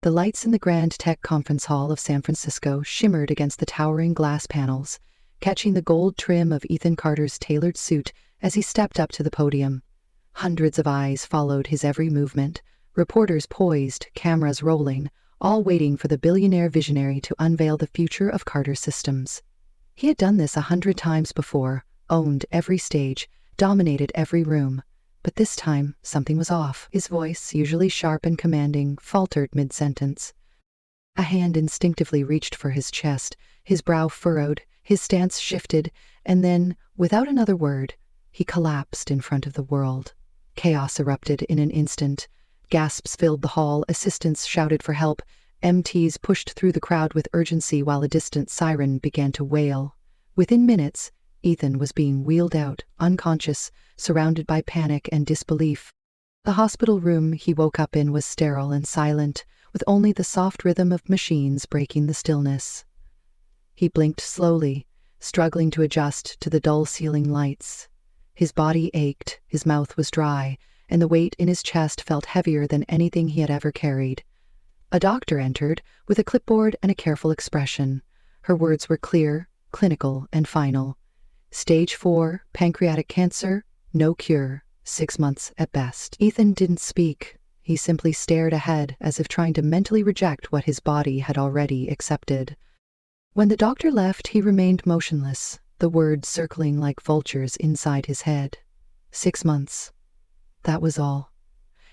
The lights in the Grand Tech Conference Hall of San Francisco shimmered against the towering glass panels, catching the gold trim of Ethan Carter's tailored suit as he stepped up to the podium. Hundreds of eyes followed his every movement, reporters poised, cameras rolling, all waiting for the billionaire visionary to unveil the future of Carter Systems. He had done this 100 times before, owned every stage, dominated every room. But this time, something was off. His voice, usually sharp and commanding, faltered mid-sentence. A hand instinctively reached for his chest, his brow furrowed, his stance shifted, and then, without another word, he collapsed in front of the world. Chaos erupted in an instant. Gasps filled the hall, assistants shouted for help, MTs pushed through the crowd with urgency while a distant siren began to wail. Within minutes, Ethan was being wheeled out, unconscious, surrounded by panic and disbelief. The hospital room he woke up in was sterile and silent, with only the soft rhythm of machines breaking the stillness. He blinked slowly, struggling to adjust to the dull ceiling lights. His body ached, his mouth was dry, and the weight in his chest felt heavier than anything he had ever carried. A doctor entered, with a clipboard and a careful expression. Her words were clear, clinical, and final. Stage 4, pancreatic cancer, no cure, 6 months at best. Ethan didn't speak. He simply stared ahead, as if trying to mentally reject what his body had already accepted. When the doctor left, he remained motionless, the words circling like vultures inside his head. 6 months. That was all.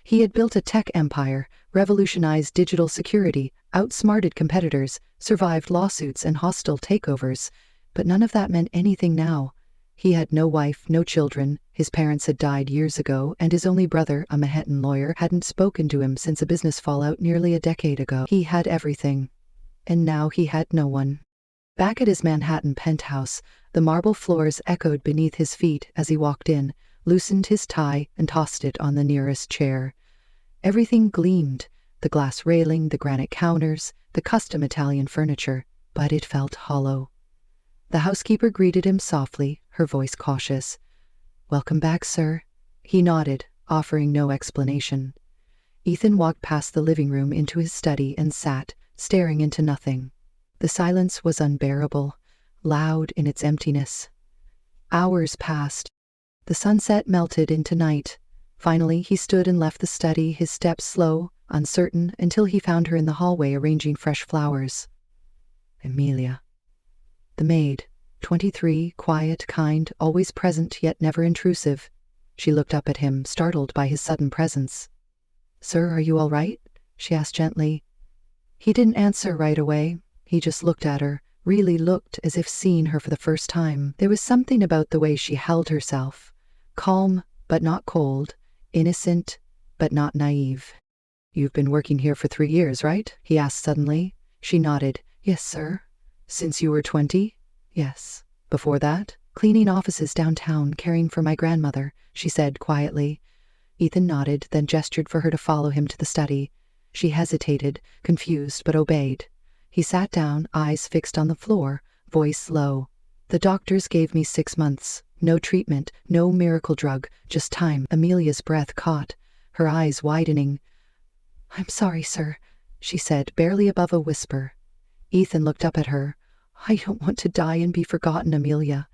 He had built a tech empire, revolutionized digital security, outsmarted competitors, survived lawsuits and hostile takeovers, but none of that meant anything now. He had no wife, no children, his parents had died years ago, and his only brother, a Manhattan lawyer, hadn't spoken to him since a business fallout nearly a decade ago. He had everything. And now he had no one. Back at his Manhattan penthouse, the marble floors echoed beneath his feet as he walked in, loosened his tie, and tossed it on the nearest chair. Everything gleamed, the glass railing, the granite counters, the custom Italian furniture, but it felt hollow. The housekeeper greeted him softly, her voice cautious. "Welcome back, sir." He nodded, offering no explanation. Ethan walked past the living room into his study and sat, staring into nothing. The silence was unbearable, loud in its emptiness. Hours passed. The sunset melted into night. Finally, he stood and left the study, his steps slow, uncertain, until he found her in the hallway arranging fresh flowers. Amelia. The maid, 23, quiet, kind, always present yet never intrusive. She looked up at him, startled by his sudden presence. "Sir, are you all right?" she asked gently. He didn't answer right away. He just looked at her, really looked as if seeing her for the first time. There was something about the way she held herself. Calm, but not cold. Innocent, but not naive. "You've been working here for 3 years, right?" he asked suddenly. She nodded. "Yes, sir." "Since you were 20? "Yes." "Before that?" "Cleaning offices downtown, caring for my grandmother," she said quietly. Ethan nodded, then gestured for her to follow him to the study. She hesitated, confused, but obeyed. He sat down, eyes fixed on the floor, voice low. "The doctors gave me 6 months. No treatment, no miracle drug, just time." Amelia's breath caught, her eyes widening. "I'm sorry, sir," she said, barely above a whisper. Ethan looked up at her. "I don't want to die and be forgotten, Amelia.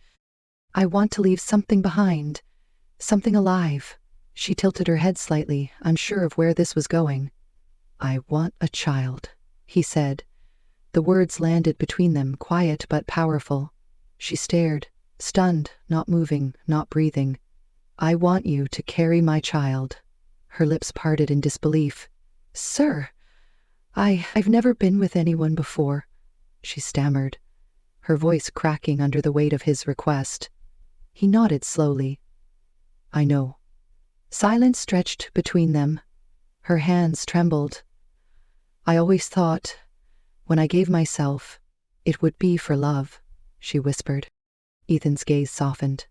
I want to leave something behind. Something alive." She tilted her head slightly, unsure of where this was going. "I want a child," he said. The words landed between them, quiet but powerful. She stared, stunned, not moving, not breathing. "I want you to carry my child." Her lips parted in disbelief. "Sir, I've never been with anyone before," she stammered, her voice cracking under the weight of his request. He nodded slowly. "I know." Silence stretched between them. Her hands trembled. "I always thought, when I gave myself, it would be for love," she whispered. Ethan's gaze softened.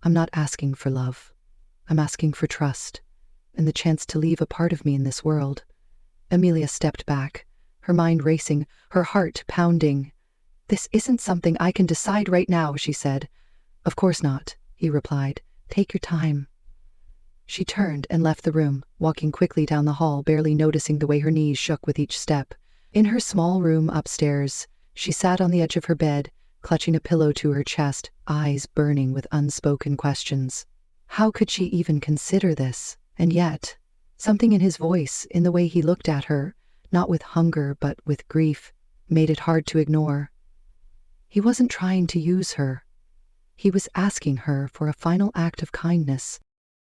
"I'm not asking for love. I'm asking for trust, and the chance to leave a part of me in this world." Amelia stepped back, her mind racing, her heart pounding. "This isn't something I can decide right now," she said. "Of course not," he replied. "Take your time." She turned and left the room, walking quickly down the hall, barely noticing the way her knees shook with each step. In her small room upstairs, she sat on the edge of her bed, clutching a pillow to her chest, eyes burning with unspoken questions. How could she even consider this? And yet, something in his voice, in the way he looked at her, not with hunger but with grief, made it hard to ignore. He wasn't trying to use her. He was asking her for a final act of kindness.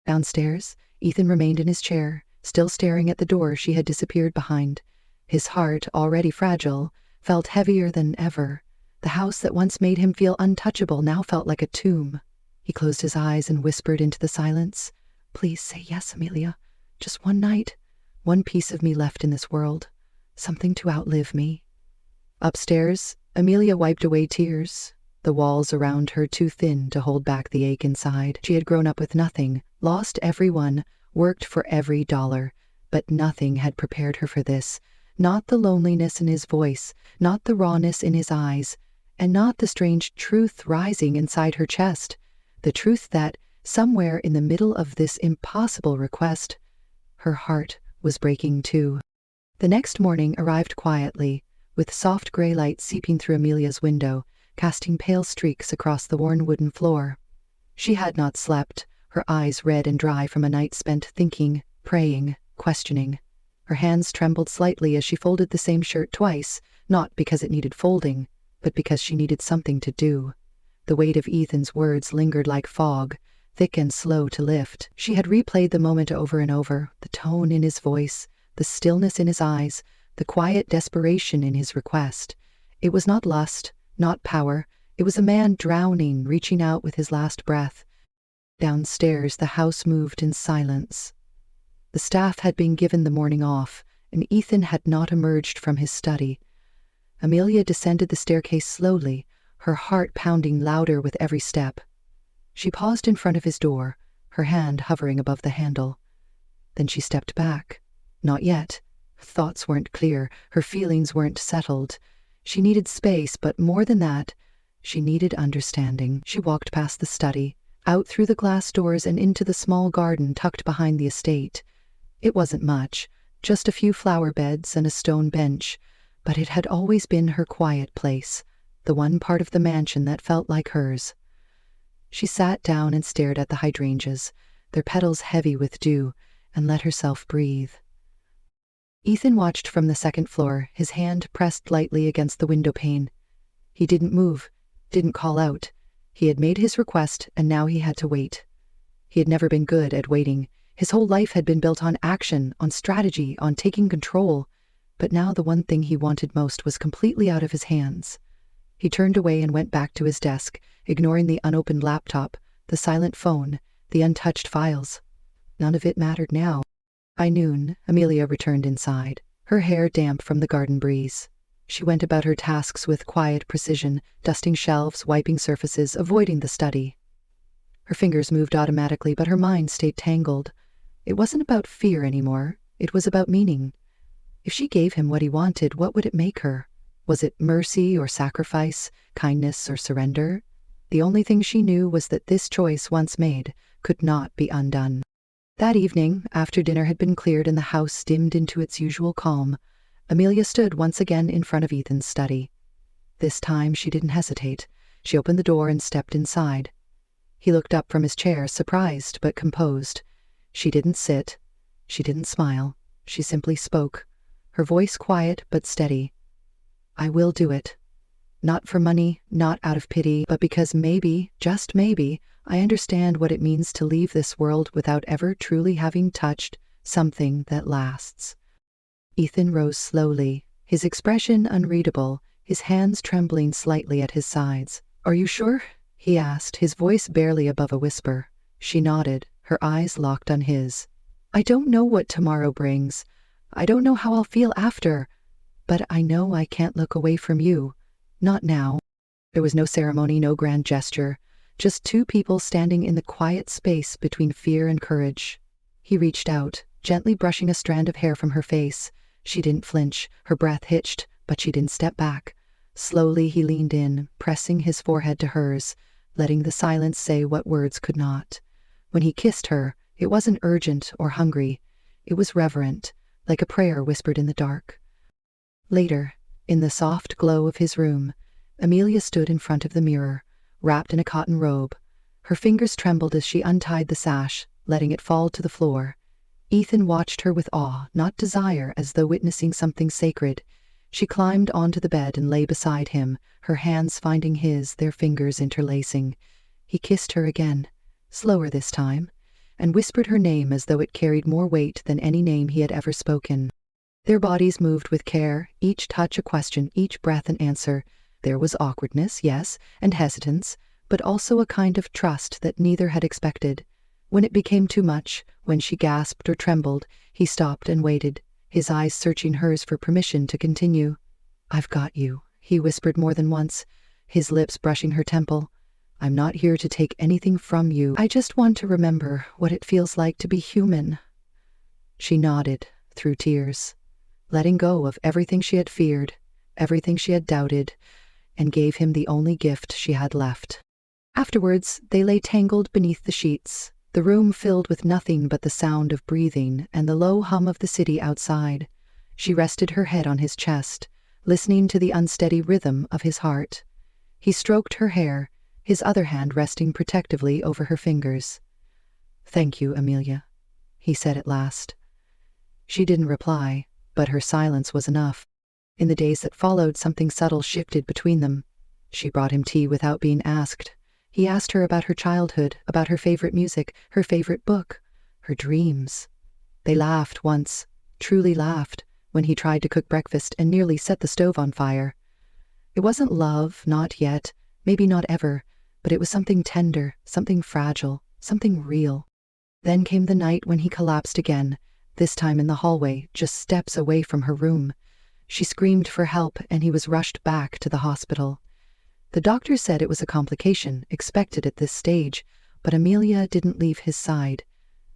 Downstairs, Ethan remained in his chair, still staring at the door she had disappeared behind. His heart, already fragile, felt heavier than ever. The house that once made him feel untouchable now felt like a tomb. He closed his eyes and whispered into the silence, "Please say yes, Amelia. Just one night. One piece of me left in this world. Something to outlive me." Upstairs, Amelia wiped away tears, the walls around her too thin to hold back the ache inside. She had grown up with nothing, lost everyone, worked for every dollar, but nothing had prepared her for this. Not the loneliness in his voice, not the rawness in his eyes, and not the strange truth rising inside her chest. The truth that, somewhere in the middle of this impossible request, her heart was breaking too. The next morning arrived quietly, with soft gray light seeping through Amelia's window, casting pale streaks across the worn wooden floor. She had not slept, her eyes red and dry from a night spent thinking, praying, questioning. Her hands trembled slightly as she folded the same shirt twice, not because it needed folding, but because she needed something to do. The weight of Ethan's words lingered like fog, thick and slow to lift. She had replayed the moment over and over, the tone in his voice, the stillness in his eyes, the quiet desperation in his request. It was not lust, not power. It was a man drowning, reaching out with his last breath. Downstairs, the house moved in silence. The staff had been given the morning off, and Ethan had not emerged from his study. Amelia descended the staircase slowly, her heart pounding louder with every step. She paused in front of his door, her hand hovering above the handle. Then she stepped back. Not yet. Thoughts weren't clear, her feelings weren't settled. She needed space, but more than that, she needed understanding. She walked past the study, out through the glass doors and into the small garden tucked behind the estate. It wasn't much, just a few flower beds and a stone bench, but it had always been her quiet place, the one part of the mansion that felt like hers. She sat down and stared at the hydrangeas, their petals heavy with dew, and let herself breathe. Ethan watched from the second floor, his hand pressed lightly against the window pane. He didn't move, didn't call out. He had made his request, and now he had to wait. He had never been good at waiting. His whole life had been built on action, on strategy, on taking control. But now the one thing he wanted most was completely out of his hands. He turned away and went back to his desk, ignoring the unopened laptop, the silent phone, the untouched files. None of it mattered now. By noon, Amelia returned inside, her hair damp from the garden breeze. She went about her tasks with quiet precision, dusting shelves, wiping surfaces, avoiding the study. Her fingers moved automatically, but her mind stayed tangled. It wasn't about fear anymore. It was about meaning. If she gave him what he wanted, what would it make her? Was it mercy or sacrifice, kindness or surrender? The only thing she knew was that this choice, once made, could not be undone. That evening, after dinner had been cleared and the house dimmed into its usual calm, Amelia stood once again in front of Ethan's study. This time she didn't hesitate. She opened the door and stepped inside. He looked up from his chair, surprised but composed. She didn't sit. She didn't smile. She simply spoke, her voice quiet but steady. "I will do it. Not for money, not out of pity, but because maybe, just maybe, I understand what it means to leave this world without ever truly having touched something that lasts." Ethan rose slowly, his expression unreadable, his hands trembling slightly at his sides. "Are you sure?" he asked, his voice barely above a whisper. She nodded, her eyes locked on his. "I don't know what tomorrow brings. I don't know how I'll feel after. But I know I can't look away from you. Not now." There was no ceremony, no grand gesture, just two people standing in the quiet space between fear and courage. He reached out, gently brushing a strand of hair from her face. She didn't flinch, her breath hitched, but she didn't step back. Slowly he leaned in, pressing his forehead to hers, letting the silence say what words could not. When he kissed her, It wasn't urgent or hungry. It was reverent, like a prayer whispered in the dark. Later, in the soft glow of his room, Amelia stood in front of the mirror, wrapped in a cotton robe. Her fingers trembled as she untied the sash, letting it fall to the floor. Ethan watched her with awe, not desire, as though witnessing something sacred. She climbed onto the bed and lay beside him, her hands finding his, their fingers interlacing. He kissed her again, slower this time, and whispered her name as though it carried more weight than any name he had ever spoken. Their bodies moved with care, each touch a question, each breath an answer. There was awkwardness, yes, and hesitance, but also a kind of trust that neither had expected. When it became too much, when she gasped or trembled, he stopped and waited, his eyes searching hers for permission to continue. "I've got you," he whispered more than once, his lips brushing her temple. "I'm not here to take anything from you. I just want to remember what it feels like to be human." She nodded, through tears, letting go of everything she had feared, everything she had doubted, and gave him the only gift she had left. Afterwards, they lay tangled beneath the sheets, the room filled with nothing but the sound of breathing and the low hum of the city outside. She rested her head on his chest, listening to the unsteady rhythm of his heart. He stroked her hair, his other hand resting protectively over her fingers. "Thank you, Amelia," he said at last. She didn't reply, but her silence was enough. In the days that followed, something subtle shifted between them. She brought him tea without being asked. He asked her about her childhood, about her favorite music, her favorite book, her dreams. They laughed once, truly laughed, when he tried to cook breakfast and nearly set the stove on fire. It wasn't love, not yet, maybe not ever, but it was something tender, something fragile, something real. Then came the night when he collapsed again, this time in the hallway, just steps away from her room. She screamed for help, and he was rushed back to the hospital. The doctor said it was a complication, expected at this stage, but Amelia didn't leave his side.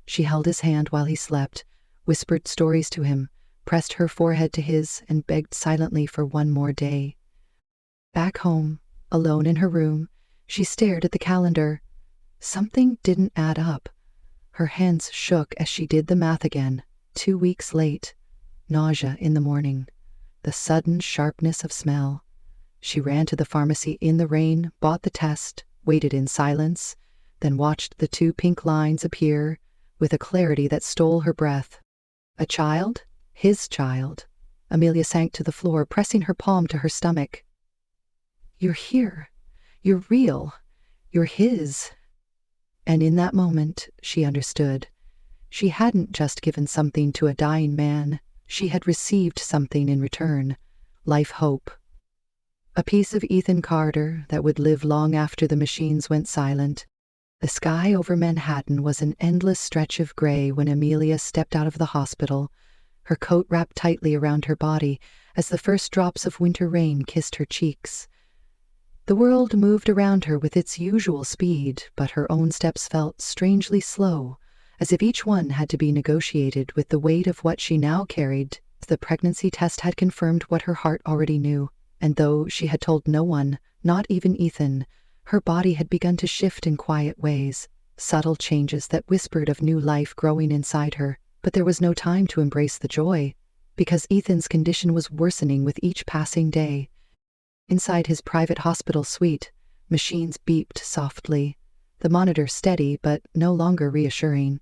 She held his hand while he slept, whispered stories to him, pressed her forehead to his, and begged silently for one more day. Back home, alone in her room, she stared at the calendar. Something didn't add up. Her hands shook as she did the math again. 2 weeks late. Nausea in the morning. The sudden sharpness of smell. She ran to the pharmacy in the rain, bought the test, waited in silence, then watched the 2 pink lines appear with a clarity that stole her breath. A child? His child. Amelia sank to the floor, pressing her palm to her stomach. "You're here. You're real. You're his." And in that moment, she understood. She hadn't just given something to a dying man. She had received something in return. Life hope. A piece of Ethan Carter that would live long after the machines went silent. The sky over Manhattan was an endless stretch of gray when Amelia stepped out of the hospital, her coat wrapped tightly around her body as the first drops of winter rain kissed her cheeks. The world moved around her with its usual speed, but her own steps felt strangely slow, as if each one had to be negotiated with the weight of what she now carried. The pregnancy test had confirmed what her heart already knew, and though she had told no one, not even Ethan, her body had begun to shift in quiet ways, subtle changes that whispered of new life growing inside her. But there was no time to embrace the joy, because Ethan's condition was worsening with each passing day. Inside his private hospital suite, machines beeped softly, the monitor steady but no longer reassuring.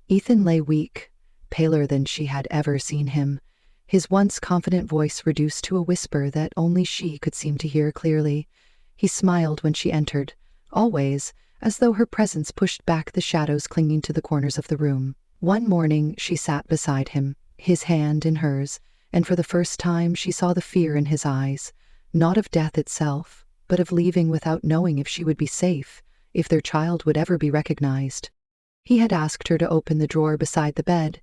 Ethan lay weak, paler than she had ever seen him, his once confident voice reduced to a whisper that only she could seem to hear clearly. He smiled when she entered, always, as though her presence pushed back the shadows clinging to the corners of the room. One morning she sat beside him, his hand in hers, and for the first time she saw the fear in his eyes, not of death itself, but of leaving without knowing if she would be safe, if their child would ever be recognized. He had asked her to open the drawer beside the bed.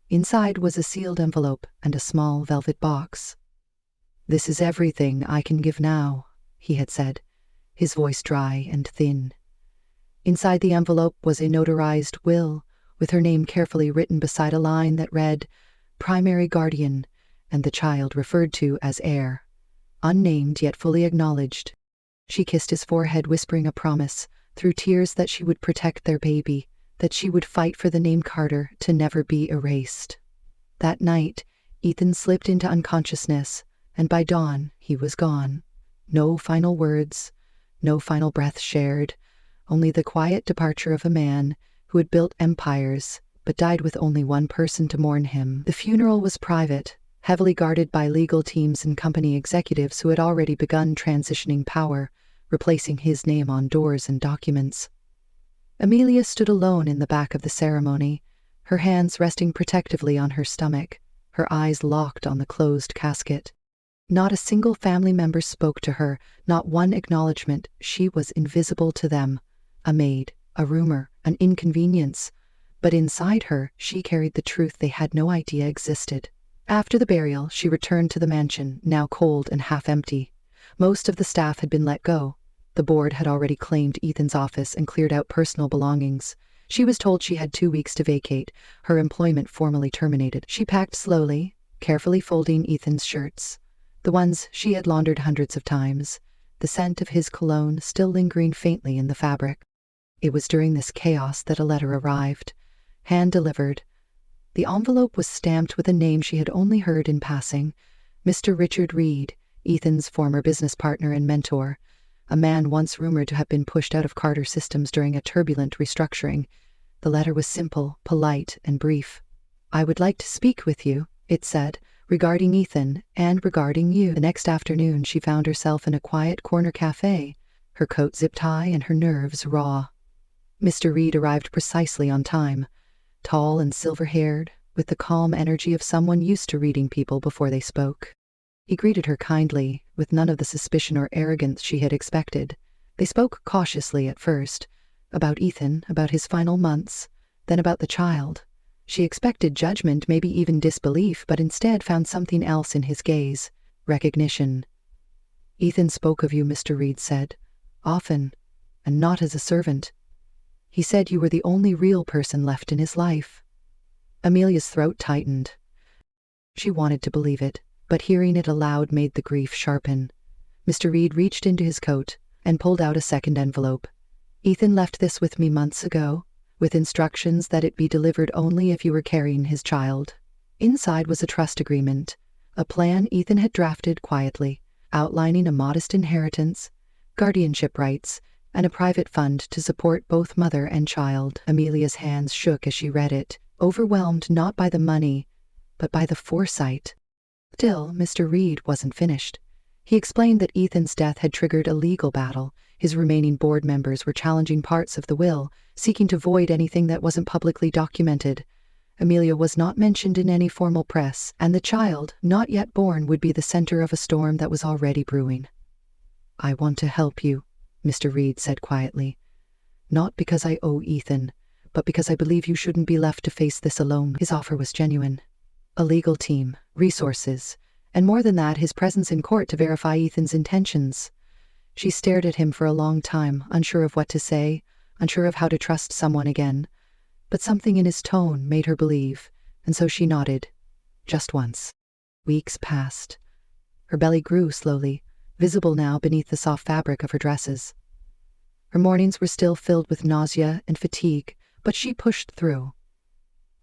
Inside was a sealed envelope and a small velvet box. "This is everything I can give now," he had said, his voice dry and thin. Inside the envelope was a notarized will, with her name carefully written beside a line that read, "Primary guardian," and the child referred to as heir. Unnamed yet fully acknowledged. She kissed his forehead, whispering a promise, through tears, that she would protect their baby, that she would fight for the name Carter to never be erased. That night, Ethan slipped into unconsciousness, and by dawn, he was gone. No final words, no final breath shared, only the quiet departure of a man who had built empires, but died with only one person to mourn him. The funeral was private, heavily guarded by legal teams and company executives who had already begun transitioning power, replacing his name on doors and documents. Amelia stood alone in the back of the ceremony, her hands resting protectively on her stomach, her eyes locked on the closed casket. Not a single family member spoke to her, not one acknowledgement. She was invisible to them. A maid, a rumor, an inconvenience. But inside her, she carried the truth they had no idea existed. After the burial, she returned to the mansion, now cold and half empty. Most of the staff had been let go. The board had already claimed Ethan's office and cleared out personal belongings. She was told she had 2 weeks to vacate, her employment formally terminated. She packed slowly, carefully folding Ethan's shirts, the ones she had laundered hundreds of times, the scent of his cologne still lingering faintly in the fabric. It was during this chaos that a letter arrived, hand-delivered. The envelope was stamped with a name she had only heard in passing, Mr. Richard Reed, Ethan's former business partner and mentor, a man once rumored to have been pushed out of Carter Systems during a turbulent restructuring. The letter was simple, polite, and brief. "I would like to speak with you," it said, "regarding Ethan and regarding you." The next afternoon, she found herself in a quiet corner cafe, her coat zipped high and her nerves raw. Mr. Reed arrived precisely on time, tall and silver-haired, with the calm energy of someone used to reading people before they spoke. He greeted her kindly, with none of the suspicion or arrogance she had expected. They spoke cautiously at first, about Ethan, about his final months, then about the child. She expected judgment, maybe even disbelief, but instead found something else in his gaze, recognition. "Ethan spoke of you," Mr. Reed said, "often, and not as a servant. He said you were the only real person left in his life." Amelia's throat tightened. She wanted to believe it, but hearing it aloud made the grief sharpen. Mr. Reed reached into his coat and pulled out a second envelope. "Ethan left this with me months ago, with instructions that it be delivered only if you were carrying his child." Inside was a trust agreement, a plan Ethan had drafted quietly, outlining a modest inheritance, guardianship rights, and a private fund to support both mother and child. Amelia's hands shook as she read it, overwhelmed not by the money, but by the foresight. Still, Mr. Reed wasn't finished. He explained that Ethan's death had triggered a legal battle. His remaining board members were challenging parts of the will, seeking to void anything that wasn't publicly documented. Amelia was not mentioned in any formal press, and the child, not yet born, would be the center of a storm that was already brewing. "I want to help you," Mr. Reed said quietly. "Not because I owe Ethan, but because I believe you shouldn't be left to face this alone." His offer was genuine. A legal team, resources, and more than that, his presence in court to verify Ethan's intentions. She stared at him for a long time, unsure of what to say, unsure of how to trust someone again. But something in his tone made her believe, and so she nodded. Just once. Weeks passed. Her belly grew slowly, visible now beneath the soft fabric of her dresses. Her mornings were still filled with nausea and fatigue, but she pushed through.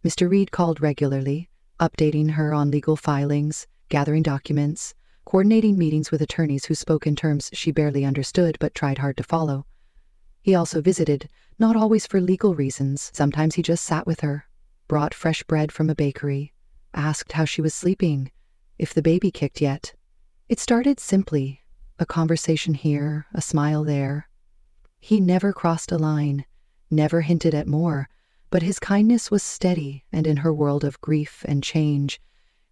Mr. Reed called regularly, updating her on legal filings, gathering documents, coordinating meetings with attorneys who spoke in terms she barely understood but tried hard to follow. He also visited, not always for legal reasons. Sometimes he just sat with her, brought fresh bread from a bakery, asked how she was sleeping, if the baby kicked yet. It started simply, a conversation here, a smile there. He never crossed a line, never hinted at more, but his kindness was steady, and in her world of grief and change,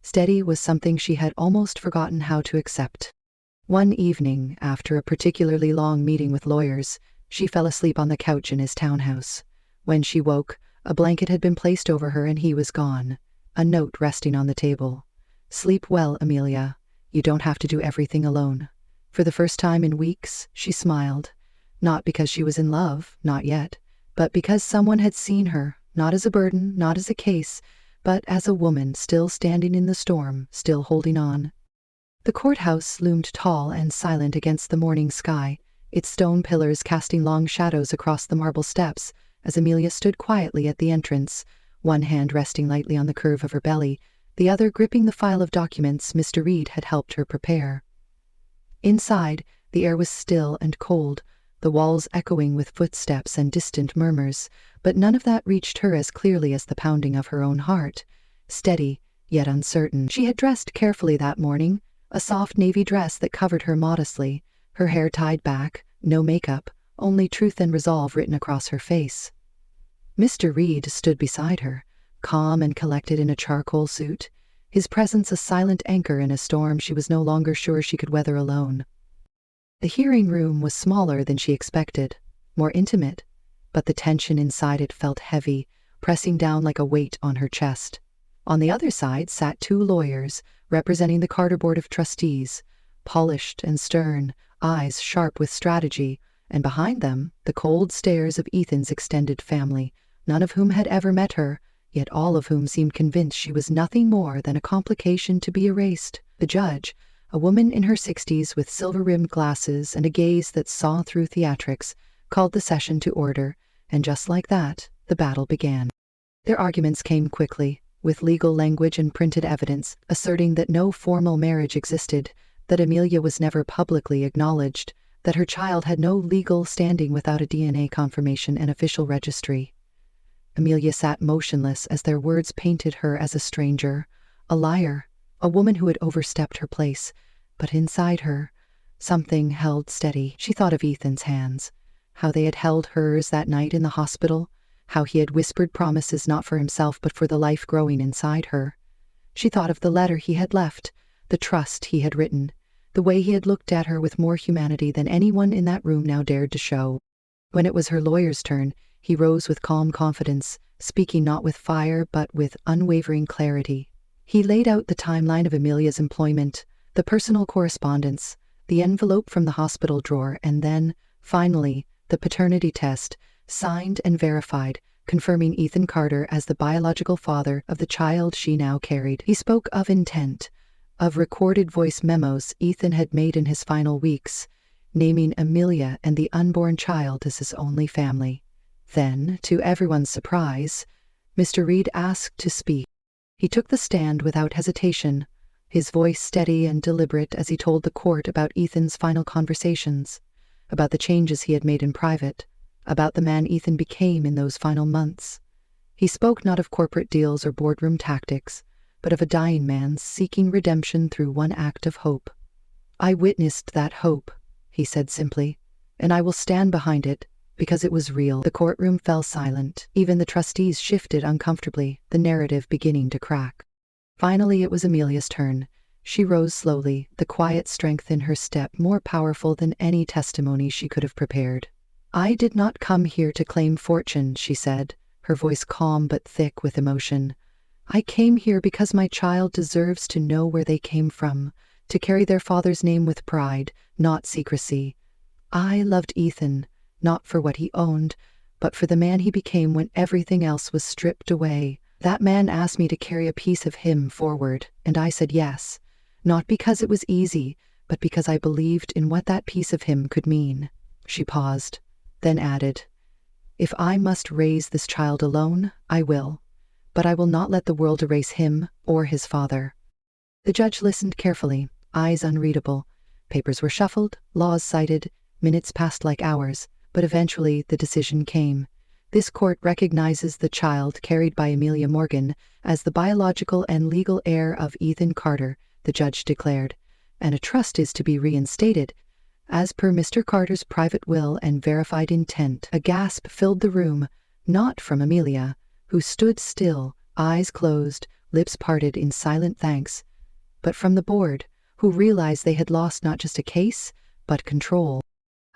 steady was something she had almost forgotten how to accept. One evening, after a particularly long meeting with lawyers, she fell asleep on the couch in his townhouse. When she woke, a blanket had been placed over her and he was gone, a note resting on the table. "Sleep well, Amelia. You don't have to do everything alone." For the first time in weeks, she smiled, not because she was in love, not yet, but because someone had seen her, not as a burden, not as a case, but as a woman still standing in the storm, still holding on. The courthouse loomed tall and silent against the morning sky, its stone pillars casting long shadows across the marble steps, as Amelia stood quietly at the entrance, one hand resting lightly on the curve of her belly, the other gripping the file of documents Mr. Reed had helped her prepare. Inside, the air was still and cold, the walls echoing with footsteps and distant murmurs, but none of that reached her as clearly as the pounding of her own heart, steady, yet uncertain. She had dressed carefully that morning, a soft navy dress that covered her modestly, her hair tied back, no makeup, only truth and resolve written across her face. Mr. Reed stood beside her, calm and collected in a charcoal suit, his presence a silent anchor in a storm she was no longer sure she could weather alone. The hearing room was smaller than she expected, more intimate, but the tension inside it felt heavy, pressing down like a weight on her chest. On the other side sat two lawyers, representing the Carter Board of Trustees, polished and stern, eyes sharp with strategy, and behind them the cold stares of Ethan's extended family, none of whom had ever met her, yet all of whom seemed convinced she was nothing more than a complication to be erased. The judge, a woman in her 60s with silver-rimmed glasses and a gaze that saw through theatrics, called the session to order, and just like that, the battle began. Their arguments came quickly, with legal language and printed evidence, asserting that no formal marriage existed, that Amelia was never publicly acknowledged, that her child had no legal standing without a DNA confirmation and official registry. Amelia sat motionless as their words painted her as a stranger, a liar, a woman who had overstepped her place, but inside her, something held steady. She thought of Ethan's hands, how they had held hers that night in the hospital, how he had whispered promises not for himself but for the life growing inside her. She thought of the letter he had left, the trust he had written, the way he had looked at her with more humanity than anyone in that room now dared to show. When it was her lawyer's turn, he rose with calm confidence, speaking not with fire but with unwavering clarity. He laid out the timeline of Amelia's employment, the personal correspondence, the envelope from the hospital drawer, and then, finally, the paternity test, signed and verified, confirming Ethan Carter as the biological father of the child she now carried. He spoke of intent, of recorded voice memos Ethan had made in his final weeks, naming Amelia and the unborn child as his only family. Then, to everyone's surprise, Mr. Reed asked to speak. He took the stand without hesitation, his voice steady and deliberate as he told the court about Ethan's final conversations, about the changes he had made in private, about the man Ethan became in those final months. He spoke not of corporate deals or boardroom tactics, but of a dying man seeking redemption through one act of hope. "I witnessed that hope," he said simply, "and I will stand behind it, because it was real." The courtroom fell silent. Even the trustees shifted uncomfortably, the narrative beginning to crack. Finally, it was Amelia's turn. She rose slowly, the quiet strength in her step more powerful than any testimony she could have prepared. "I did not come here to claim fortune," she said, her voice calm but thick with emotion. "I came here because my child deserves to know where they came from, to carry their father's name with pride, not secrecy. I loved Ethan, not for what he owned, but for the man he became when everything else was stripped away. That man asked me to carry a piece of him forward, and I said yes, not because it was easy, but because I believed in what that piece of him could mean." She paused, then added, "If I must raise this child alone, I will, but I will not let the world erase him or his father." The judge listened carefully, eyes unreadable. Papers were shuffled, laws cited, minutes passed like hours, but eventually the decision came. This court recognizes the child carried by Amelia Morgan as the biological and legal heir of Ethan Carter, the judge declared, and a trust is to be reinstated, as per Mr. Carter's private will and verified intent. A gasp filled the room, not from Amelia, who stood still, eyes closed, lips parted in silent thanks, but from the board, who realized they had lost not just a case, but control.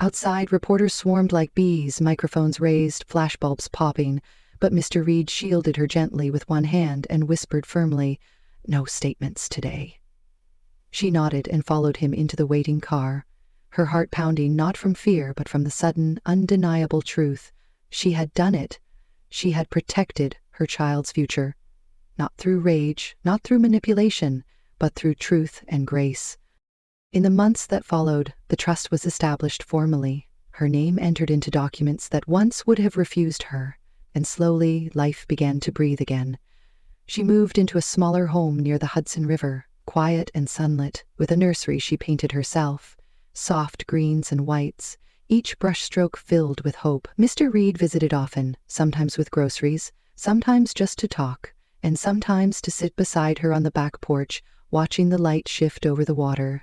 Outside, reporters swarmed like bees, microphones raised, flashbulbs popping, but Mr. Reed shielded her gently with one hand and whispered firmly, "No statements today." She nodded and followed him into the waiting car, her heart pounding not from fear but from the sudden, undeniable truth. She had done it. She had protected her child's future, not through rage, not through manipulation, but through truth and grace. In the months that followed, the trust was established formally. her name entered into documents that once would have refused her, and slowly life began to breathe again. She moved into a smaller home near the Hudson River, quiet and sunlit, with a nursery she painted herself, soft greens and whites, each brushstroke filled with hope. Mr. Reed visited often, sometimes with groceries, sometimes just to talk, and sometimes to sit beside her on the back porch, watching the light shift over the water.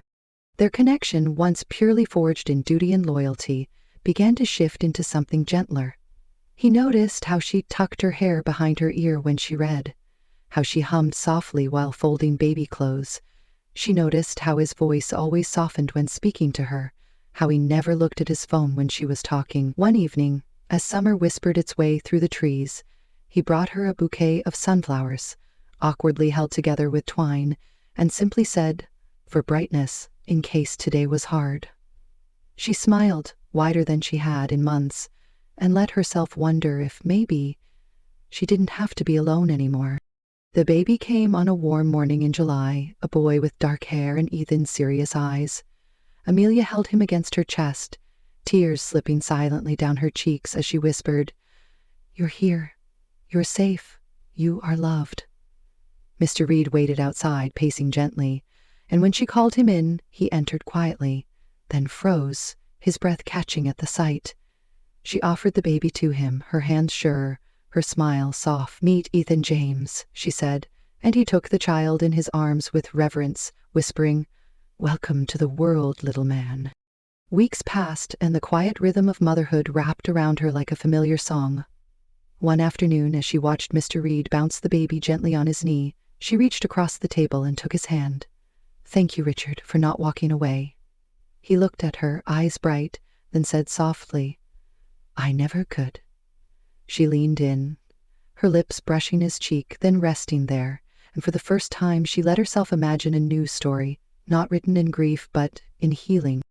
Their connection, once purely forged in duty and loyalty, began to shift into something gentler. He noticed how she tucked her hair behind her ear when she read, how she hummed softly while folding baby clothes. She noticed how his voice always softened when speaking to her, how he never looked at his phone when she was talking. One evening, as summer whispered its way through the trees, he brought her a bouquet of sunflowers, awkwardly held together with twine, and simply said, "For brightness, in case today was hard." She smiled, wider than she had in months, and let herself wonder if maybe she didn't have to be alone anymore. The baby came on a warm morning in July, a boy with dark hair and Ethan's serious eyes. Amelia held him against her chest, tears slipping silently down her cheeks as she whispered, "You're here. You're safe. You are loved." Mr. Reed waited outside, pacing gently, and when she called him in, he entered quietly, then froze, his breath catching at the sight. She offered the baby to him, her hands sure, her smile soft. "Meet Ethan James," she said, and he took the child in his arms with reverence, whispering, "Welcome to the world, little man." Weeks passed, and the quiet rhythm of motherhood wrapped around her like a familiar song. One afternoon, as she watched Mr. Reed bounce the baby gently on his knee, she reached across the table and took his hand. "Thank you, Richard, for not walking away." He looked at her, eyes bright, then said softly, "I never could." She leaned in, her lips brushing his cheek, then resting there, and for the first time she let herself imagine a new story, not written in grief but in healing.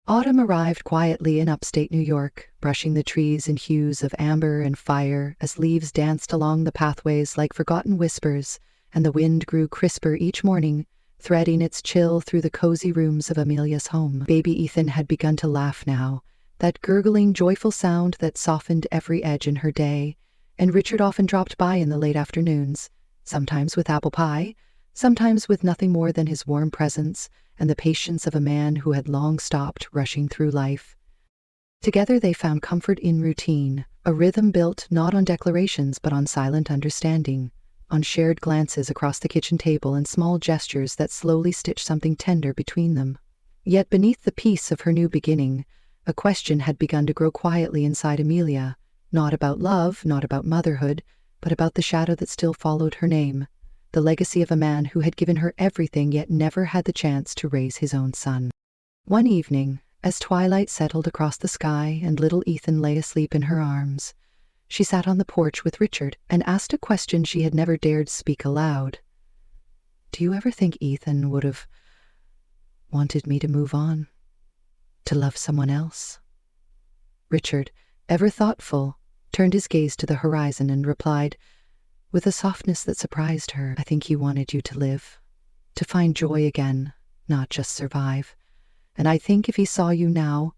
Autumn arrived quietly in upstate New York, brushing the trees in hues of amber and fire as leaves danced along the pathways like forgotten whispers, and the wind grew crisper each morning, threading its chill through the cozy rooms of Amelia's home. Baby Ethan had begun to laugh now, that gurgling, joyful sound that softened every edge in her day, and Richard often dropped by in the late afternoons, sometimes with apple pie, sometimes with nothing more than his warm presence and the patience of a man who had long stopped rushing through life. Together they found comfort in routine, a rhythm built not on declarations but on silent understanding, on shared glances across the kitchen table and small gestures that slowly stitched something tender between them. Yet beneath the peace of her new beginning, a question had begun to grow quietly inside Amelia, not about love, not about motherhood, but about the shadow that still followed her name, the legacy of a man who had given her everything yet never had the chance to raise his own son. One evening, as twilight settled across the sky and little Ethan lay asleep in her arms, she sat on the porch with Richard and asked a question she had never dared speak aloud. "Do you ever think Ethan would have wanted me to move on? To love someone else?" Richard, ever thoughtful, turned his gaze to the horizon and replied, with a softness that surprised her, "I think he wanted you to live, to find joy again, not just survive. And I think if he saw you now,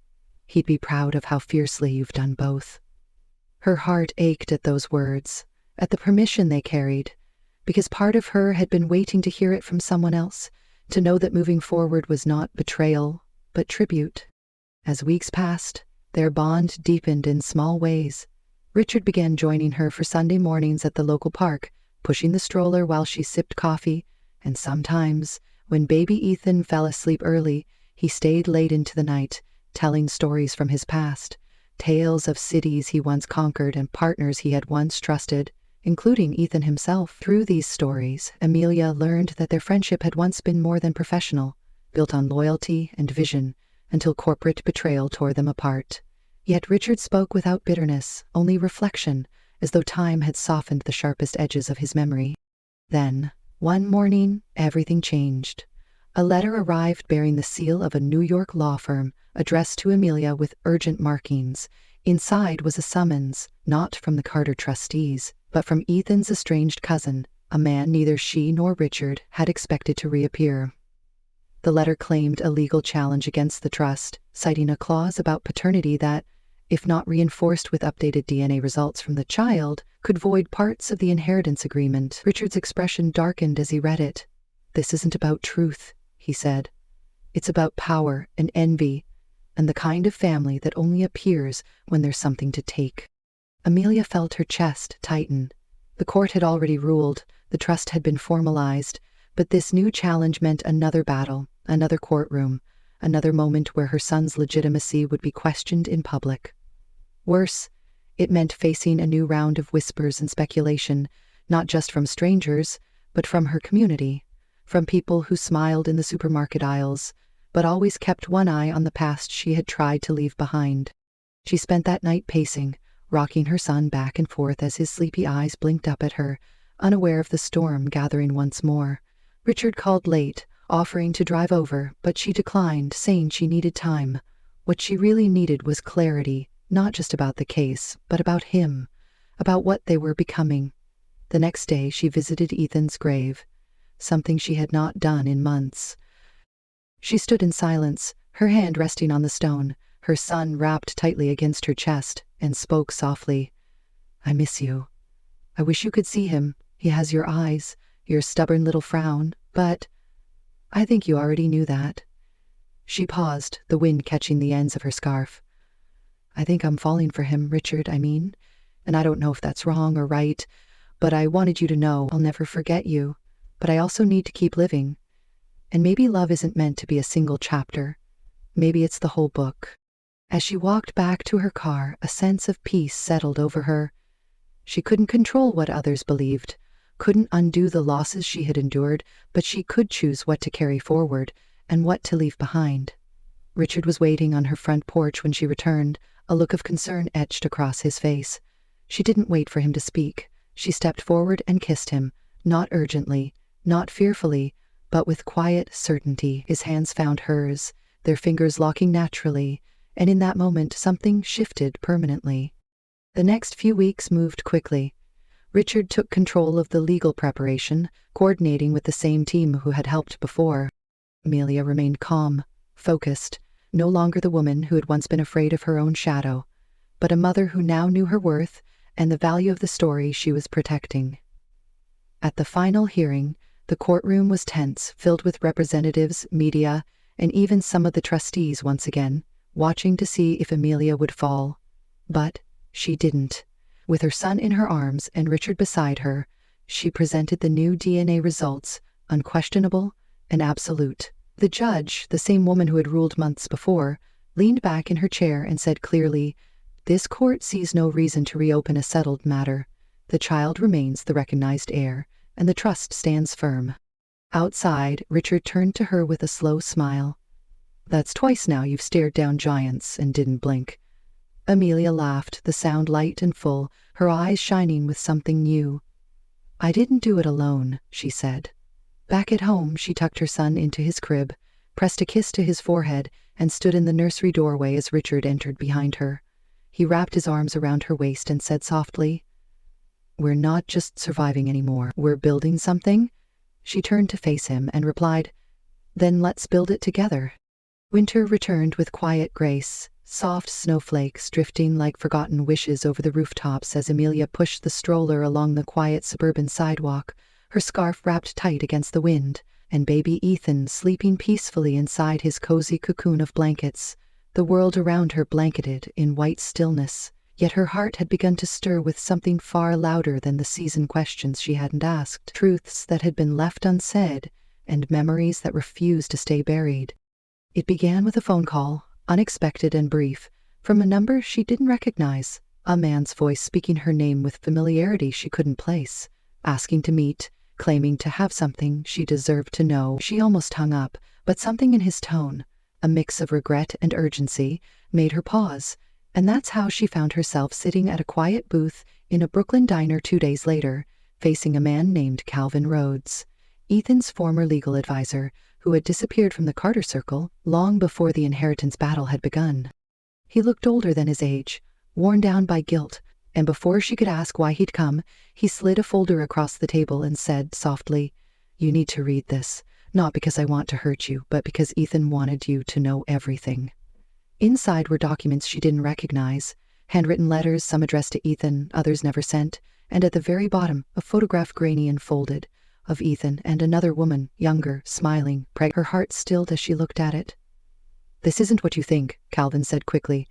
he'd be proud of how fiercely you've done both." Her heart ached at those words, at the permission they carried, because part of her had been waiting to hear it from someone else, to know that moving forward was not betrayal, but tribute. As weeks passed, their bond deepened in small ways. Richard began joining her for Sunday mornings at the local park, pushing the stroller while she sipped coffee, and sometimes, when baby Ethan fell asleep early, he stayed late into the night, telling stories from his past, tales of cities he once conquered and partners he had once trusted, including Ethan himself. Through these stories, Amelia learned that their friendship had once been more than professional, built on loyalty and vision, until corporate betrayal tore them apart. Yet Richard spoke without bitterness, only reflection, as though time had softened the sharpest edges of his memory. Then, one morning, everything changed. A letter arrived bearing the seal of a New York law firm, addressed to Amelia with urgent markings. Inside was a summons, not from the Carter trustees, but from Ethan's estranged cousin, a man neither she nor Richard had expected to reappear. The letter claimed a legal challenge against the trust, citing a clause about paternity that, if not reinforced with updated DNA results from the child, could void parts of the inheritance agreement. Richard's expression darkened as he read it. "This isn't about truth," he said. "It's about power and envy, and the kind of family that only appears when there's something to take." Amelia felt her chest tighten. The court had already ruled, the trust had been formalized, but this new challenge meant another battle, another courtroom, another moment where her son's legitimacy would be questioned in public. Worse, it meant facing a new round of whispers and speculation, not just from strangers, but from her community, from people who smiled in the supermarket aisles, but always kept one eye on the past she had tried to leave behind. She spent that night pacing, rocking her son back and forth as his sleepy eyes blinked up at her, unaware of the storm gathering once more. Richard called late, offering to drive over, but she declined, saying she needed time. What she really needed was clarity, not just about the case, but about him, about what they were becoming. The next day she visited Ethan's grave, something she had not done in months. She stood in silence, her hand resting on the stone, her son wrapped tightly against her chest, and spoke softly. "I miss you. I wish you could see him. He has your eyes, your stubborn little frown, but I think you already knew that." She paused, the wind catching the ends of her scarf. "I think I'm falling for him, Richard, and I don't know if that's wrong or right, but I wanted you to know I'll never forget you, but I also need to keep living. And maybe love isn't meant to be a single chapter. Maybe it's the whole book." As she walked back to her car, a sense of peace settled over her. She couldn't control what others believed, couldn't undo the losses she had endured, but she could choose what to carry forward and what to leave behind. Richard was waiting on her front porch when she returned, a look of concern etched across his face. She didn't wait for him to speak. She stepped forward and kissed him, not urgently, not fearfully, but with quiet certainty. His hands found hers, their fingers locking naturally, and in that moment something shifted permanently. The next few weeks moved quickly. Richard took control of the legal preparation, coordinating with the same team who had helped before. Amelia remained calm, focused, no longer the woman who had once been afraid of her own shadow, but a mother who now knew her worth and the value of the story she was protecting. At the final hearing, the courtroom was tense, filled with representatives, media, and even some of the trustees once again, watching to see if Amelia would fall. But she didn't. With her son in her arms and Richard beside her, she presented the new DNA results, unquestionable and absolute. The judge, the same woman who had ruled months before, leaned back in her chair and said clearly, "This court sees no reason to reopen a settled matter. The child remains the recognized heir, and the trust stands firm." Outside, Richard turned to her with a slow smile. "That's twice now you've stared down giants and didn't blink." Amelia laughed, the sound light and full, her eyes shining with something new. "I didn't do it alone," she said. Back at home, she tucked her son into his crib, pressed a kiss to his forehead, and stood in the nursery doorway as Richard entered behind her. He wrapped his arms around her waist and said softly, "We're not just surviving anymore. We're building something." She turned to face him and replied, "Then let's build it together." Winter returned with quiet grace, soft snowflakes drifting like forgotten wishes over the rooftops as Amelia pushed the stroller along the quiet suburban sidewalk, her scarf wrapped tight against the wind, and baby Ethan sleeping peacefully inside his cozy cocoon of blankets, the world around her blanketed in white stillness. Yet her heart had begun to stir with something far louder than the seasoned questions she hadn't asked, truths that had been left unsaid, and memories that refused to stay buried. It began with a phone call, unexpected and brief, from a number she didn't recognize, a man's voice speaking her name with familiarity she couldn't place, asking to meet, claiming to have something she deserved to know. She almost hung up, but something in his tone, a mix of regret and urgency, made her pause, and that's how she found herself sitting at a quiet booth in a Brooklyn diner 2 days later, facing a man named Calvin Rhodes, Ethan's former legal advisor, who had disappeared from the Carter Circle long before the inheritance battle had begun. He looked older than his age, worn down by guilt, and before she could ask why he'd come, he slid a folder across the table and said softly, "You need to read this. Not because I want to hurt you, but because Ethan wanted you to know everything." Inside were documents she didn't recognize, handwritten letters, some addressed to Ethan, others never sent, and at the very bottom, a photograph, grainy and folded, of Ethan and another woman, younger, smiling, her heart stilled as she looked at it. "This isn't what you think," Calvin said quickly.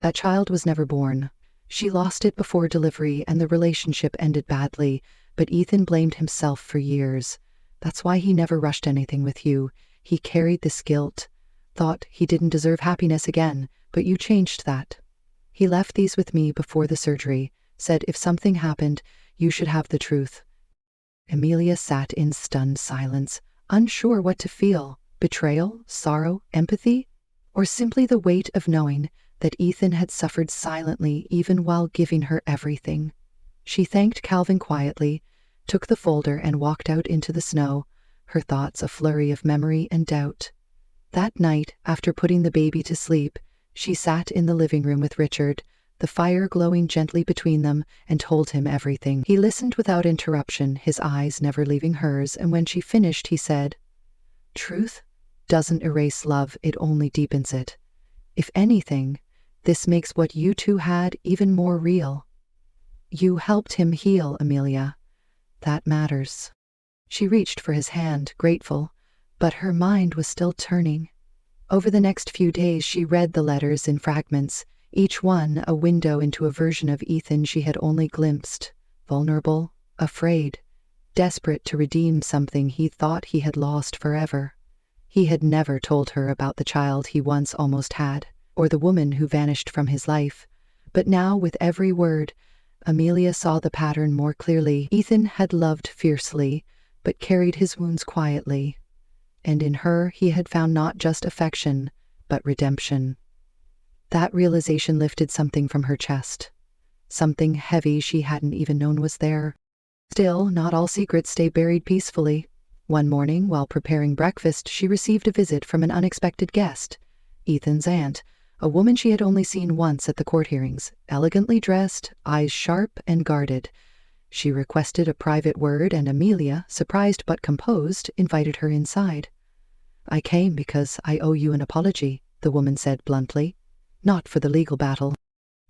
"That child was never born. She lost it before delivery and the relationship ended badly, but Ethan blamed himself for years. That's why he never rushed anything with you. He carried this guilt, thought he didn't deserve happiness again, but you changed that. He left these with me before the surgery, said if something happened, you should have the truth." Amelia sat in stunned silence, unsure what to feel: betrayal, sorrow, empathy, or simply the weight of knowing that Ethan had suffered silently even while giving her everything. She thanked Calvin quietly, took the folder and walked out into the snow, her thoughts a flurry of memory and doubt. That night, after putting the baby to sleep, she sat in the living room with Richard, the fire glowing gently between them, and told him everything. He listened without interruption, his eyes never leaving hers, and when she finished he said, "Truth doesn't erase love, it only deepens it. If anything, this makes what you two had even more real. You helped him heal, Amelia. That matters." She reached for his hand, grateful, but her mind was still turning. Over the next few days she read the letters in fragments, each one a window into a version of Ethan she had only glimpsed, vulnerable, afraid, desperate to redeem something he thought he had lost forever. He had never told her about the child he once almost had, or the woman who vanished from his life, but now with every word, Amelia saw the pattern more clearly. Ethan had loved fiercely, but carried his wounds quietly, and in her he had found not just affection, but redemption. That realization lifted something from her chest, something heavy she hadn't even known was there. Still, not all secrets stay buried peacefully. One morning, while preparing breakfast, she received a visit from an unexpected guest, Ethan's aunt, a woman she had only seen once at the court hearings, elegantly dressed, eyes sharp and guarded. She requested a private word, and Amelia, surprised but composed, invited her inside. "I came because I owe you an apology," the woman said bluntly. "Not for the legal battle.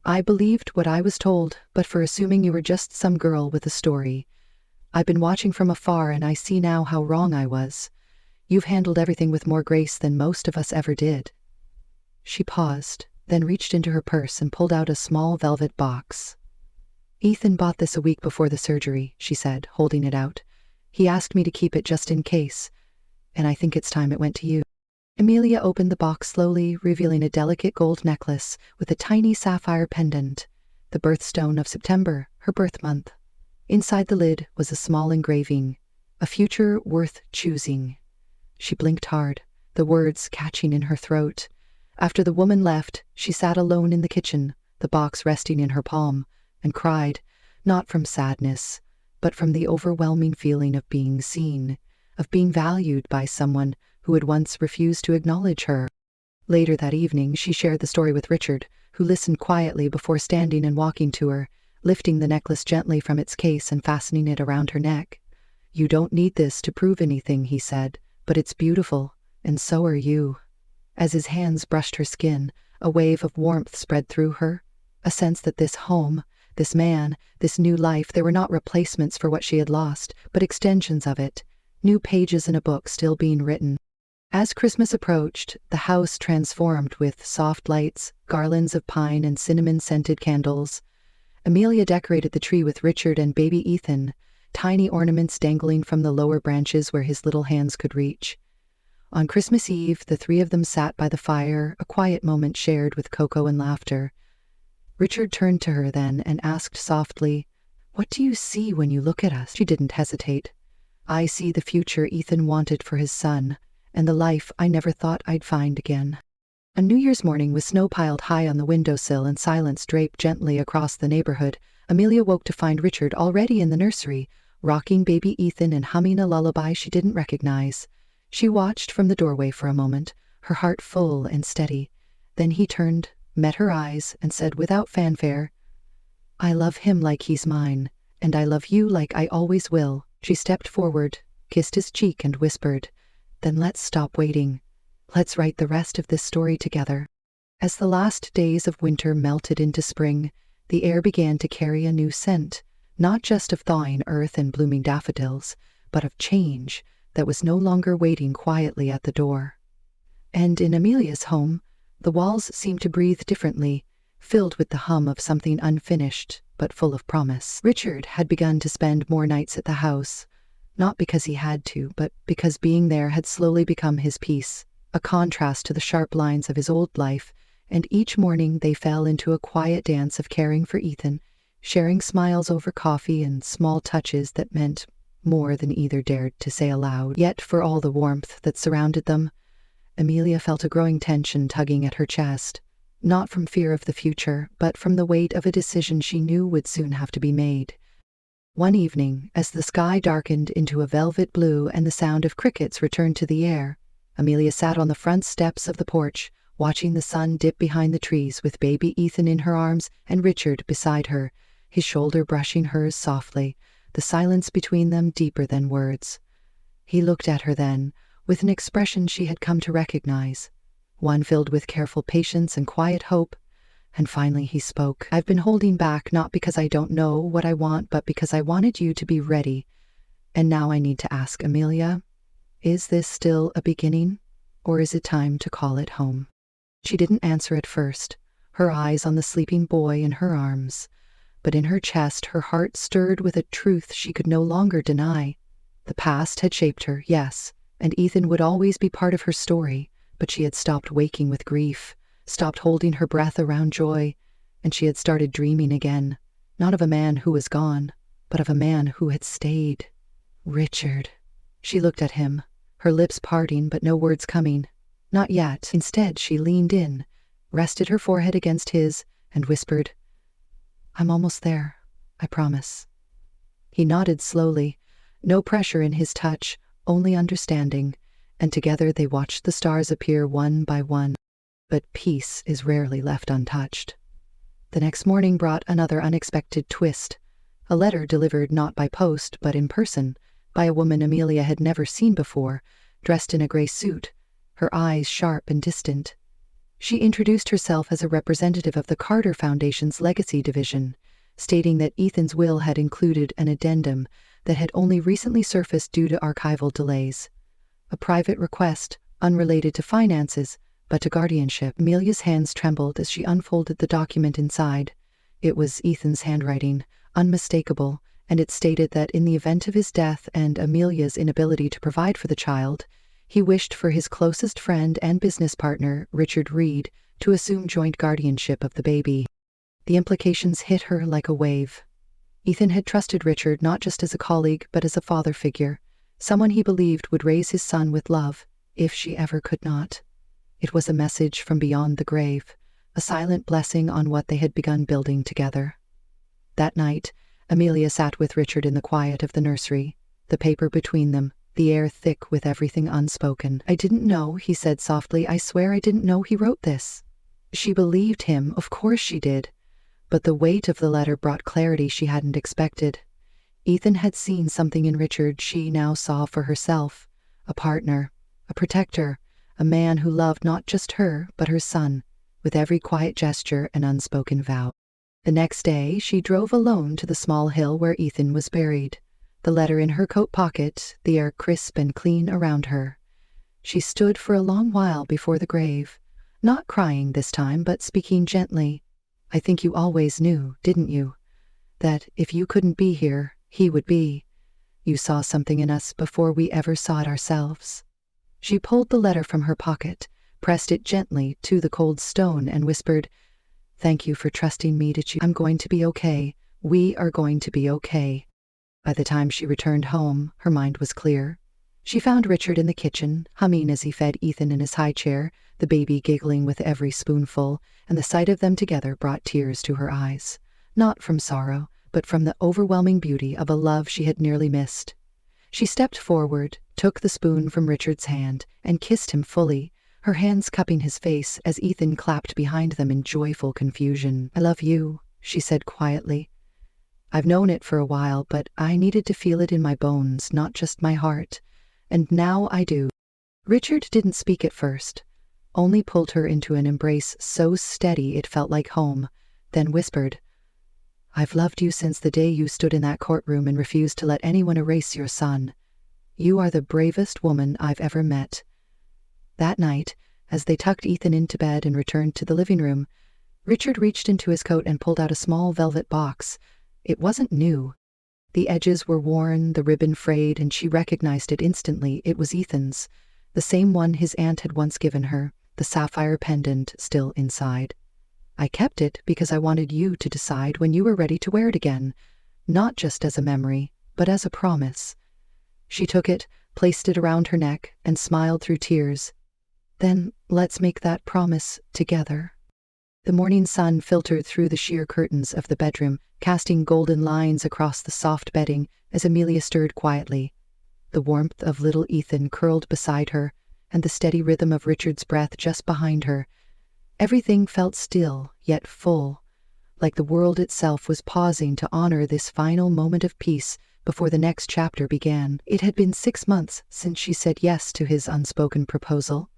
I believed what I was told, but for assuming you were just some girl with a story. I've been watching from afar, and I see now how wrong I was. You've handled everything with more grace than most of us ever did." She paused, then reached into her purse and pulled out a small velvet box. "Ethan bought this a week before the surgery," she said, holding it out. "He asked me to keep it just in case, and I think it's time it went to you." Amelia opened the box slowly, revealing a delicate gold necklace with a tiny sapphire pendant, the birthstone of September, her birth month. Inside the lid was a small engraving, "A future worth choosing." She blinked hard, the words catching in her throat. After the woman left, she sat alone in the kitchen, the box resting in her palm, and cried, not from sadness, but from the overwhelming feeling of being seen, of being valued by someone who had once refused to acknowledge her. Later that evening, she shared the story with Richard, who listened quietly before standing and walking to her, lifting the necklace gently from its case and fastening it around her neck. "You don't need this to prove anything," he said, "but it's beautiful, and so are you." As his hands brushed her skin, a wave of warmth spread through her, a sense that this home, this man, this new life, they were not replacements for what she had lost, but extensions of it, new pages in a book still being written. As Christmas approached, the house transformed with soft lights, garlands of pine and cinnamon-scented candles. Amelia decorated the tree with Richard and baby Ethan, tiny ornaments dangling from the lower branches where his little hands could reach. On Christmas Eve, the three of them sat by the fire, a quiet moment shared with cocoa and laughter. Richard turned to her then and asked softly, "What do you see when you look at us?" She didn't hesitate. "I see the future Ethan wanted for his son, and the life I never thought I'd find again." On New Year's morning, with snow piled high on the windowsill and silence draped gently across the neighborhood, Amelia woke to find Richard already in the nursery, rocking baby Ethan and humming a lullaby she didn't recognize. She watched from the doorway for a moment, her heart full and steady. Then he turned, met her eyes, and said without fanfare, "I love him like he's mine, and I love you like I always will." She stepped forward, kissed his cheek, and whispered, Then let's stop waiting. Let's write the rest of this story together. As the last days of winter melted into spring, the air began to carry a new scent, not just of thawing earth and blooming daffodils, but of change that was no longer waiting quietly at the door. And in Amelia's home, the walls seemed to breathe differently, filled with the hum of something unfinished, but full of promise. Richard had begun to spend more nights at the house, not because he had to, but because being there had slowly become his peace, a contrast to the sharp lines of his old life, and each morning they fell into a quiet dance of caring for Ethan, sharing smiles over coffee and small touches that meant more than either dared to say aloud. Yet for all the warmth that surrounded them, Amelia felt a growing tension tugging at her chest, not from fear of the future, but from the weight of a decision she knew would soon have to be made. One evening, as the sky darkened into a velvet blue and the sound of crickets returned to the air, Amelia sat on the front steps of the porch, watching the sun dip behind the trees with baby Ethan in her arms and Richard beside her, his shoulder brushing hers softly, the silence between them deeper than words. He looked at her then, with an expression she had come to recognize, one filled with careful patience and quiet hope, and finally he spoke. "I've been holding back not because I don't know what I want, but because I wanted you to be ready. And now I need to ask, Amelia, is this still a beginning, or is it time to call it home?" She didn't answer at first, her eyes on the sleeping boy in her arms, but in her chest her heart stirred with a truth she could no longer deny. The past had shaped her, yes, and Ethan would always be part of her story, but she had stopped waking with grief, stopped holding her breath around joy, and she had started dreaming again, not of a man who was gone, but of a man who had stayed. Richard. She looked at him, her lips parting but no words coming. Not yet. Instead, she leaned in, rested her forehead against his, and whispered, "I'm almost there, I promise." He nodded slowly, no pressure in his touch, only understanding, and together they watched the stars appear one by one. But peace is rarely left untouched. The next morning brought another unexpected twist, a letter delivered not by post but in person, by a woman Amelia had never seen before, dressed in a gray suit, her eyes sharp and distant. She introduced herself as a representative of the Carter Foundation's Legacy Division, stating that Ethan's will had included an addendum that had only recently surfaced due to archival delays. A private request, unrelated to finances, but to guardianship. Amelia's hands trembled as she unfolded the document inside. It was Ethan's handwriting, unmistakable, and it stated that in the event of his death and Amelia's inability to provide for the child, he wished for his closest friend and business partner, Richard Reed, to assume joint guardianship of the baby. The implications hit her like a wave. Ethan had trusted Richard not just as a colleague, but as a father figure, someone he believed would raise his son with love, if she ever could not. It was a message from beyond the grave, a silent blessing on what they had begun building together. That night, Amelia sat with Richard in the quiet of the nursery, the paper between them, the air thick with everything unspoken. "I didn't know," he said softly. "I swear I didn't know he wrote this." She believed him, of course she did, but the weight of the letter brought clarity she hadn't expected. Ethan had seen something in Richard she now saw for herself, a partner, a protector, a man who loved not just her, but her son, with every quiet gesture and unspoken vow. The next day, she drove alone to the small hill where Ethan was buried, the letter in her coat pocket, the air crisp and clean around her. She stood for a long while before the grave, not crying this time, but speaking gently. "I think you always knew, didn't you, that if you couldn't be here, he would be. You saw something in us before we ever saw it ourselves." She pulled the letter from her pocket, pressed it gently to the cold stone, and whispered, "Thank you for trusting me to choose. I'm going to be okay. We are going to be okay." By the time she returned home, her mind was clear. She found Richard in the kitchen, humming as he fed Ethan in his high chair, the baby giggling with every spoonful, and the sight of them together brought tears to her eyes, not from sorrow, but from the overwhelming beauty of a love she had nearly missed. She stepped forward, took the spoon from Richard's hand, and kissed him fully, her hands cupping his face as Ethan clapped behind them in joyful confusion. "I love you," she said quietly. "I've known it for a while, but I needed to feel it in my bones, not just my heart. And now I do." Richard didn't speak at first, only pulled her into an embrace so steady it felt like home, then whispered, "I've loved you since the day you stood in that courtroom and refused to let anyone erase your son. You are the bravest woman I've ever met." That night, as they tucked Ethan into bed and returned to the living room, Richard reached into his coat and pulled out a small velvet box. It wasn't new. The edges were worn, the ribbon frayed, and she recognized it instantly. It was Ethan's, the same one his aunt had once given her, the sapphire pendant still inside. "I kept it because I wanted you to decide when you were ready to wear it again, not just as a memory, but as a promise." She took it, placed it around her neck, and smiled through tears. "Then let's make that promise together." The morning sun filtered through the sheer curtains of the bedroom, casting golden lines across the soft bedding as Amelia stirred quietly. The warmth of little Ethan curled beside her, and the steady rhythm of Richard's breath just behind her. Everything felt still, yet full, like the world itself was pausing to honor this final moment of peace before the next chapter began. It had been 6 months since she said yes to his unspoken proposal.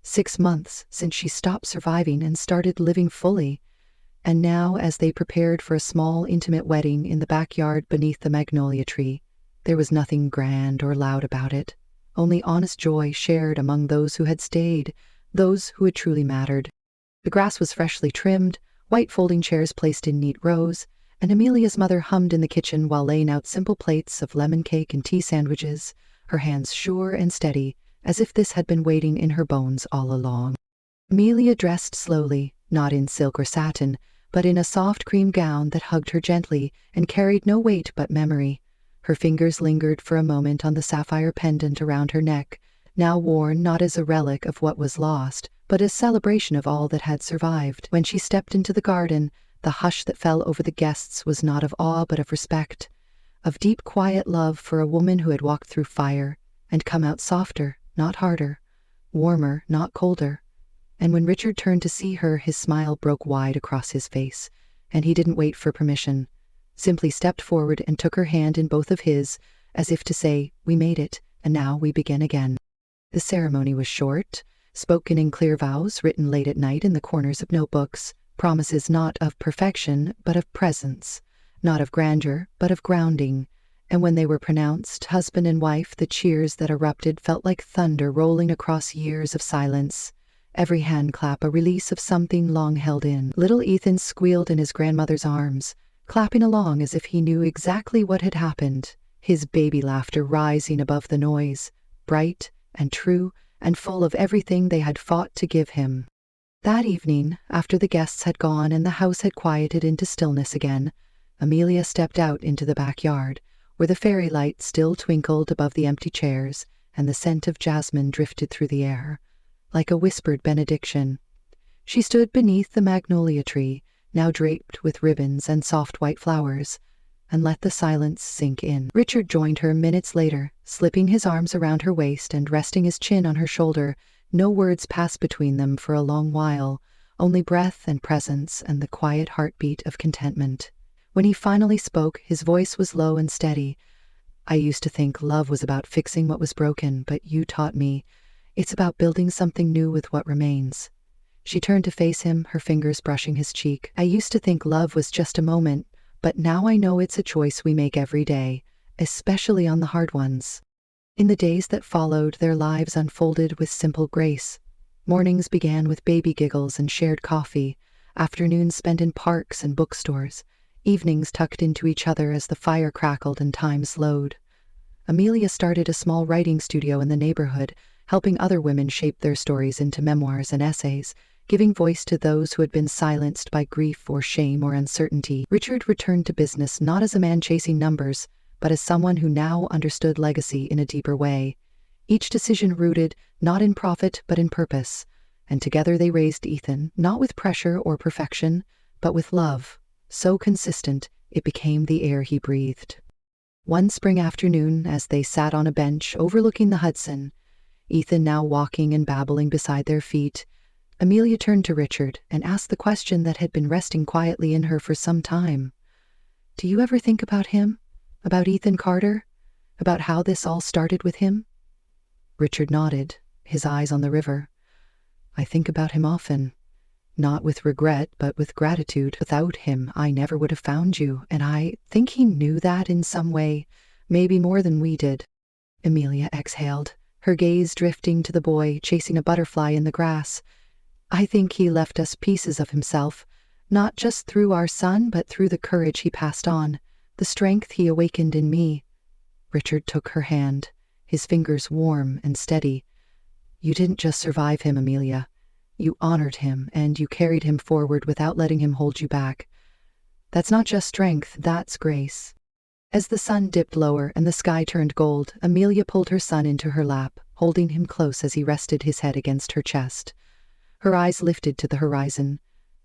6 months since she stopped surviving and started living fully. And now, as they prepared for a small, intimate wedding in the backyard beneath the magnolia tree, there was nothing grand or loud about it, only honest joy shared among those who had stayed, those who had truly mattered. The grass was freshly trimmed, white folding chairs placed in neat rows, and Amelia's mother hummed in the kitchen while laying out simple plates of lemon cake and tea sandwiches, her hands sure and steady, as if this had been waiting in her bones all along. Amelia dressed slowly, not in silk or satin, but in a soft cream gown that hugged her gently and carried no weight but memory. Her fingers lingered for a moment on the sapphire pendant around her neck, now worn not as a relic of what was lost, but as celebration of all that had survived. When she stepped into the garden, the hush that fell over the guests was not of awe but of respect, of deep, quiet love for a woman who had walked through fire and come out softer, not harder, warmer, not colder. And when Richard turned to see her, his smile broke wide across his face, and he didn't wait for permission, simply stepped forward and took her hand in both of his, as if to say, "We made it, and now we begin again." The ceremony was short, spoken in clear vows written late at night in the corners of notebooks, promises not of perfection, but of presence, not of grandeur, but of grounding. And when they were pronounced, husband and wife, the cheers that erupted felt like thunder rolling across years of silence. Every hand clap a release of something long held in. Little Ethan squealed in his grandmother's arms, clapping along as if he knew exactly what had happened, his baby laughter rising above the noise, bright and true and full of everything they had fought to give him. That evening, after the guests had gone and the house had quieted into stillness again, Amelia stepped out into the backyard, where the fairy light still twinkled above the empty chairs, and the scent of jasmine drifted through the air, like a whispered benediction. She stood beneath the magnolia tree, now draped with ribbons and soft white flowers, and let the silence sink in. Richard joined her minutes later, slipping his arms around her waist and resting his chin on her shoulder. No words passed between them for a long while, only breath and presence and the quiet heartbeat of contentment. When he finally spoke, his voice was low and steady. "I used to think love was about fixing what was broken, but you taught me it's about building something new with what remains." She turned to face him, her fingers brushing his cheek. "I used to think love was just a moment, but now I know it's a choice we make every day, especially on the hard ones." In the days that followed, their lives unfolded with simple grace. Mornings began with baby giggles and shared coffee, afternoons spent in parks and bookstores, evenings tucked into each other as the fire crackled and time slowed. Amelia started a small writing studio in the neighborhood, helping other women shape their stories into memoirs and essays, giving voice to those who had been silenced by grief or shame or uncertainty. Richard returned to business not as a man chasing numbers, but as someone who now understood legacy in a deeper way. Each decision rooted not in profit but in purpose, and together they raised Ethan, not with pressure or perfection, but with love, so consistent it became the air he breathed. One spring afternoon, as they sat on a bench overlooking the Hudson, Ethan now walking and babbling beside their feet, Amelia turned to Richard and asked the question that had been resting quietly in her for some time. "Do you ever think about him? About Ethan Carter? About how this all started with him?" Richard nodded, his eyes on the river. I think about him often, not with regret, but with gratitude. Without him, I never would have found you, and I think he knew that in some way, maybe more than we did. Amelia exhaled, her gaze drifting to the boy chasing a butterfly in the grass. I think he left us pieces of himself, not just through our son, but through the courage he passed on, the strength he awakened in me. Richard took her hand, his fingers warm and steady. You didn't just survive him, Amelia. You honored him, and you carried him forward without letting him hold you back. That's not just strength, that's grace. As the sun dipped lower and the sky turned gold, Amelia pulled her son into her lap, holding him close as he rested his head against her chest. Her eyes lifted to the horizon.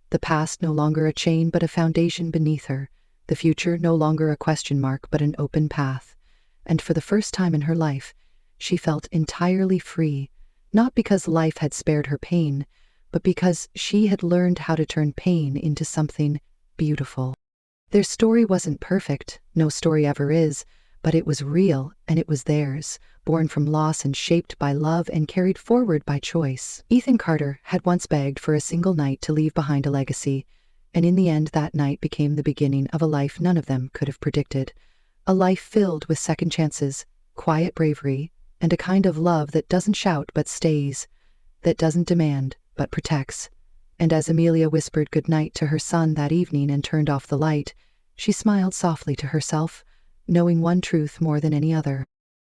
The past no longer a chain but a foundation beneath her, the future no longer a question mark but an open path. And for the first time in her life, she felt entirely free, not because life had spared her pain, but because she had learned how to turn pain into something beautiful. Their story wasn't perfect, no story ever is, but it was real, and it was theirs, born from loss and shaped by love and carried forward by choice. Ethan Carter had once begged for a single night to leave behind a legacy, and in the end that night became the beginning of a life none of them could have predicted. A life filled with second chances, quiet bravery, and a kind of love that doesn't shout but stays, that doesn't demand but protects. And as Amelia whispered goodnight to her son that evening and turned off the light, she smiled softly to herself, knowing one truth more than any other.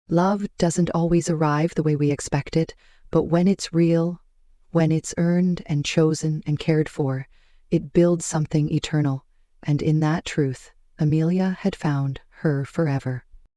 Love doesn't always arrive the way we expect it, but when it's real, when it's earned and chosen and cared for, it builds something eternal. And in that truth, Amelia had found her forever.